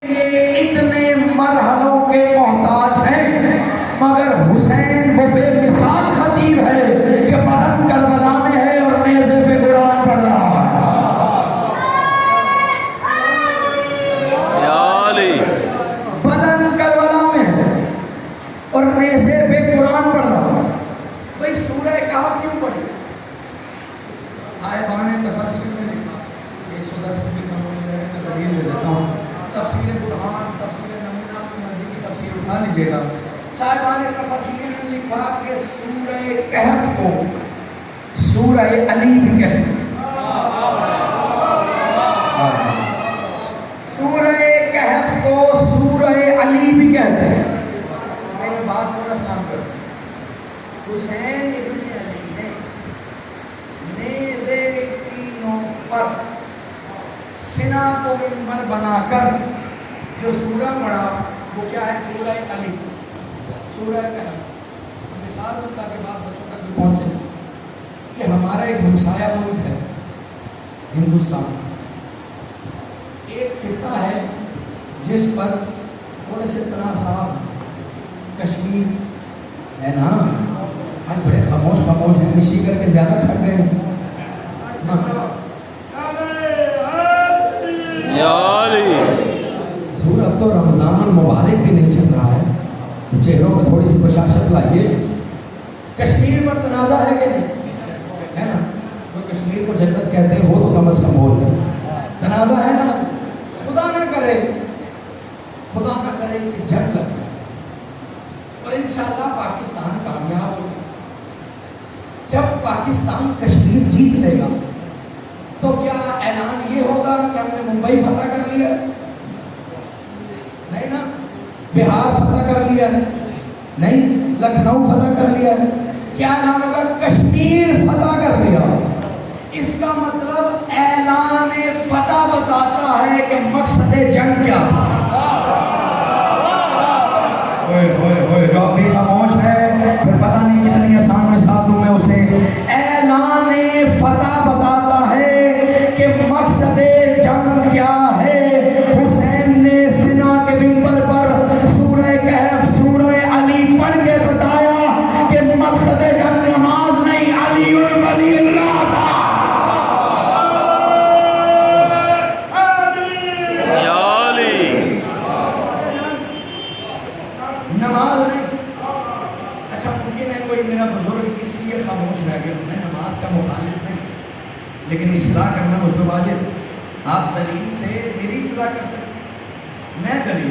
یہ اتنے مرحلوں کے محتاج ہیں، مگر حسین وہ بے مثال خطیب ہے کہ بدن کربلا میں ہے اور نیزے پہ قرآن پڑھ رہا ہے۔ بدن کربلا میں ہے اور نیزے پہ قرآن پڑھ رہا ہے۔ بھئی سورہ کہف کیوں پڑھی؟ صاحبان تفسیر میں لکھا 110 کی دلیل دے دیتا ہوں، تفسیر قرآن، تفسیر نمونہ کی مرضی کی تفسیر اٹھا لیجیے گا۔ صاحبان تفسیر میں لکھا کہ سورہ کہف کو سورہ علی بھی کہتے ہیں۔ سورہ کہف کو سورہ علی بھی کہتے ہیں۔ میں بات تھوڑا سام کر حسین ابن علی نے نیزے کی نوک پر سنا کو منبر بنا کر جو سورہ پڑھا وہ کیا ہے؟ سورہ علی، سورہ کہف۔ مثال ہوتا کہ بات بچوں تک بھی پہنچے کہ ہمارا ایک ہمسایہ ملک ہے ہندوستان، ایک خطہ ہے جس پر تھوڑے سے تنازعات، کشمیر ہے نا، آج بڑے خاموش ہیں، مشی کر کے زیادہ تھک گئے ہیں۔ حضور اب تو رمضان مبارک بھی نہیں چل رہا ہے، چہروں پر تھوڑی سی بشاشت لائیے۔ کشمیر پر تنازع ہے کہ نہیں ہے نا؟ تو کشمیر کو جنت کہتے ہیں، وہ تو کم از کم بول دیں، تنازع ہے نا؟ خدا نہ کرے کہ جنگ لگ جائے اور انشاءاللہ پاکستان کامیاب ہوگا۔ جب پاکستان کشمیر جیت لے گا تو کیا اعلان یہ ہوگا کہ ہم نے ممبئی فتح کر لیا؟ نہیں نا؟ بہار فتح کر لیا نہیں؟ لکھنؤ فتح کر لیا؟ کیا اعلان ہوگا؟ کشمیر فتح کر لیا۔ اس کا مطلب اعلان فتح بتاتا ہے کہ مقصد جنگ کیا تھا۔ جو ابھی خاموش ہے پھر پتہ نہیں کتنی آسان مثال دوں میں اسے۔ اعلان فتح بتاتا ہے کہ مقصد جنگ کیا ہے۔ حسین نے سنا کے منبر پر سورہ کہف، سورہ علی پڑھ کے بتایا کہ مقصد جنگ نماز نہیں، علی ولی اللہ تھا۔ نماز نہیں۔ اچھا ممکن ہے کوئی میرا بزرگ اس لیے خاموش رہ گیا، میں نماز کا مخالف نہیں، لیکن اصلاح کرنا مجھ پہ واجب۔ آپ دلیل سے میری اصلاح کر سکتے، میں دلیل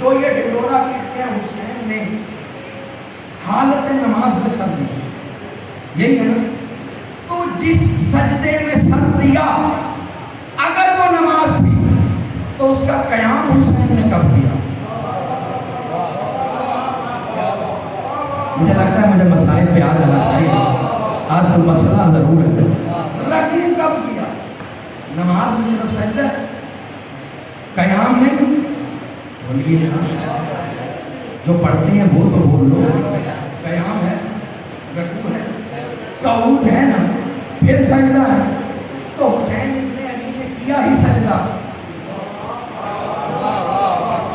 تو یہ ڈھنڈورا کہتے ہیں حسین نے حالت نماز میں سر دیا، یہی ہے نا؟ تو جس سجدے میں سر دیا اگر وہ نماز تھی تو اس کا قیام حسین نے کب کیا؟ مجھے لگتا ہے مجھے مسائل پہ یاد آنا چاہیے، آج تو مسئلہ ضرور ہے۔ رکوع کب کیا؟ نماز میں صرف سجدہ، قیام نہیں۔ بولیے جو پڑھتے ہیں وہ تو بول لو، قیام ہے، رکوع ہے، قعود ہے نا، پھر سجدہ ہے۔ تو حسین ابن علی نے کیا ہی سجدہ۔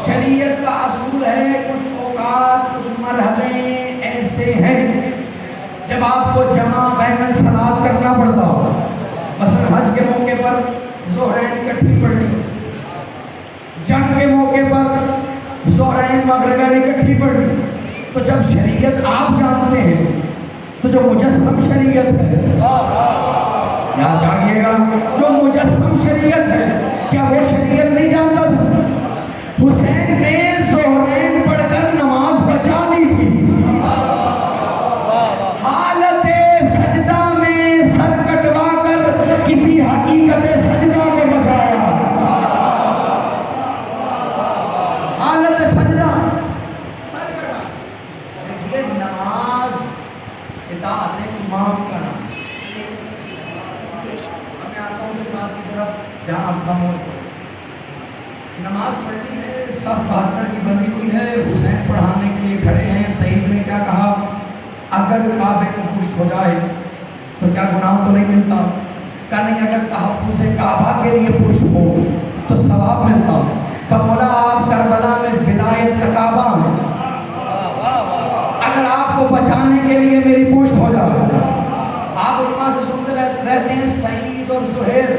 شریعت کا اصول ہے کچھ اوقات، کچھ مرحلے ایسے ہیں جب آپ کو جمع بین الصلاۃ کرنا پڑتا ہو۔ مثلا حج کے موقع پر ظہرین اکٹھی پڑھنی، جنگ کے موقع پر ظہرین مغربین اکٹھی پڑھنی۔ تو جب شریعت آپ جانتے ہیں تو جو مجسم شریعت ہے، یاد جانیے گا، جو مجسم شریعت ہے کیا وہ شریعت نہیں جانتا تھا؟ حسین نے ظہرین پڑھ کر نماز بچا لی تھی، حالت سجدہ میں سر کٹوا کر کسی حقیقت سجدہ کو بچایا۔ حالت سجدہ سر کٹوا، یہ نماز اطاعت امام کا نام۔ میں آتا ہوں اس بات کی طرف جہاں آپ خاموش ہو۔ نماز پڑھنی ہے، صف 72 کی بنی ہوئی ہے، حسین پڑھانے کے لیے کھڑے ہیں۔ سعید نے کیا کہا؟ اگر کعبے کو پشت ہو جائے تو کیا گناہ تو نہیں ملتا؟ کہ نہیں اگر تحفظ کعبہ کے لیے پشت ثواب ملتا ہوں. تو مولا آپ کربلا میں ولایت کا کعبہ ہیں, اگر آپ کو بچانے کے لیے میری پوچھ ہو جائے. آپ علماء سے سنتے رہتے ہیں سعید اور زہیر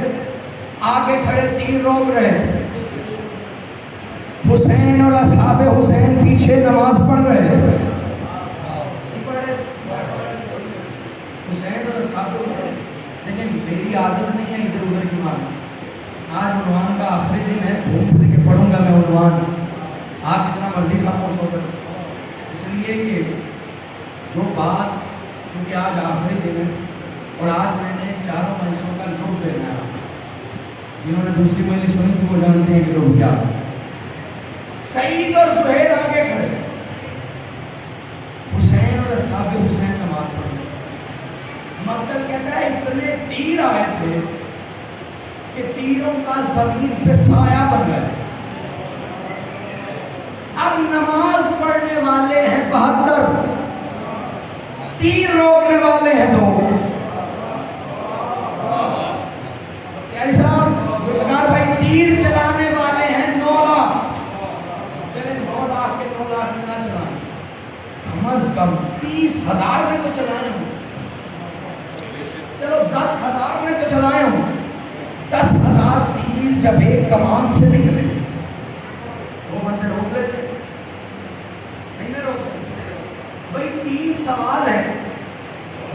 آگے کھڑے تیر روک رہے, حسین اور اصحاب حسین پیچھے نماز پڑھ رہے. حسین اور اصحاب حسین, لیکن میری عادت نہیں ہے ادھر ادھر کی ماننا. آج عنوان کا آخری دن ہے, گھوم پھر کے پڑھوں گا میں عنوان, آپ جتنا مرضی خاموش ہو کر. اس لیے کہ جو بات, کیونکہ آج آخری دن ہے اور آج میں نے چاروں مجلسوں کا لطف لینا ہے. جنہوں نے دوسری مجلس سنی تھی وہ جانتے ہیں کہ لوگ کیا. سعید اور زہیر آگے کھڑے, حسین اور اصحاب حسین نماز پڑھ رہے. مطلب کہتا ہے اتنے تیر آئے تھے کہ تیروں کا زمین پہ سایہ بن گئے. اب نماز پڑھنے والے ہیں 72, تیر روکنے والے ہیں 2. بھائی تیر چلانے والے ہیں 9 لاکھ. چلے 9 لاکھ کے 9 لاکھ نہ چلائیں, کم از کم 30,000 میں تو چلائیں ہوں. چلو 10,000 میں تو چلائیں ہوں. 10,000 تیر جب ایک کمان سے نکلے, 2 بندے روک لیتے نہیں نہ روک سکتے. بھائی 3 سوال ہیں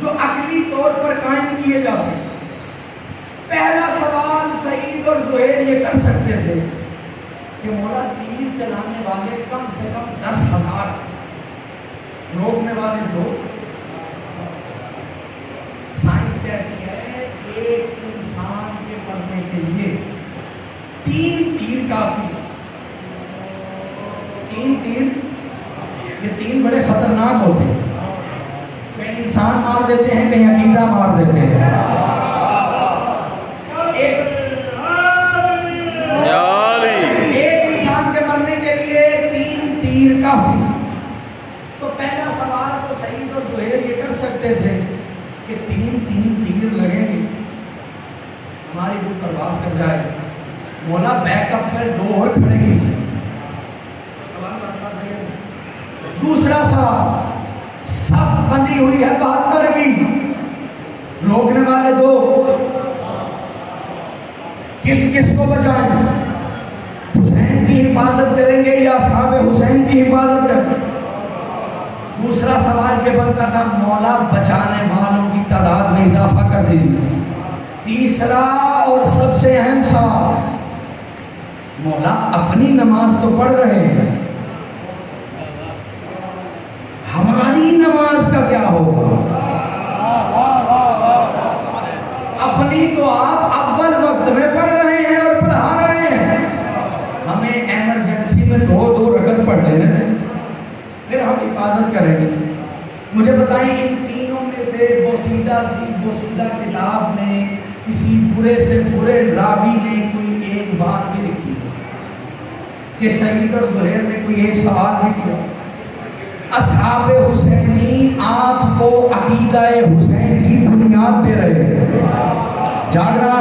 جو عقلی طور پر قائم کیے جا سکتے. پہلا سوال سعید اور زہیر یہ کر سکتے تھے کہ مولا تیر چلانے والے کم سے کم 10,000, روکنے والے 2. سائنس کہتی ہے ایک انسان کے مرنے کے لیے 3 تیر کافی. 3 تیر, یہ 3 بڑے خطرناک ہوتے ہیں. کہیں انسان مار دیتے ہیں, کہیں عقیدہ مار دیتے ہیں. ایک انسان کے مرنے کے لیے 3 تیر کافی. تو پہلا سوال تو سعید اور زہیر یہ کر سکتے تھے کہ 3 تیر لگیں گے, ہماری روح پرواز کر جائے. مولا بیک اپ پر 2 اور کھڑے گی. دوسرا سوال, صف بندی ہوئی ہے 72 کی, روکنے والے 2, کس کو بچائیں؟ حسین کی حفاظت کریں گے یا اصحاب حسین کی حفاظت کریں گے؟ دوسرا سوال یہ بنتا تھا مولا بچانے والوں کی تعداد میں اضافہ کر دیجیے. تیسرا اور سب سے اہم سوال, مولا اپنی نماز تو پڑھ رہے ہیں, ہماری نماز کا کیا ہوگا؟ اپنی تو آپ اول وقت میں پڑھ رہے ہیں اور پڑھا رہے ہیں, ہمیں ایمرجنسی میں 2 رکعت پڑھ لینا ہے, پھر ہم حفاظت کریں گے. مجھے بتائیں ان تینوں میں سے بوسیدہ کتاب میں کسی برے سے برے راوی نے کوئی ایک بات بھی لکھی کہ سعید اور زہیر نے کوئی ایک سوال بھی کیا. اصحاب حسینی آپ کو عقیدہ حسین کی بنیاد دے رہے ہیں. جاگ رہا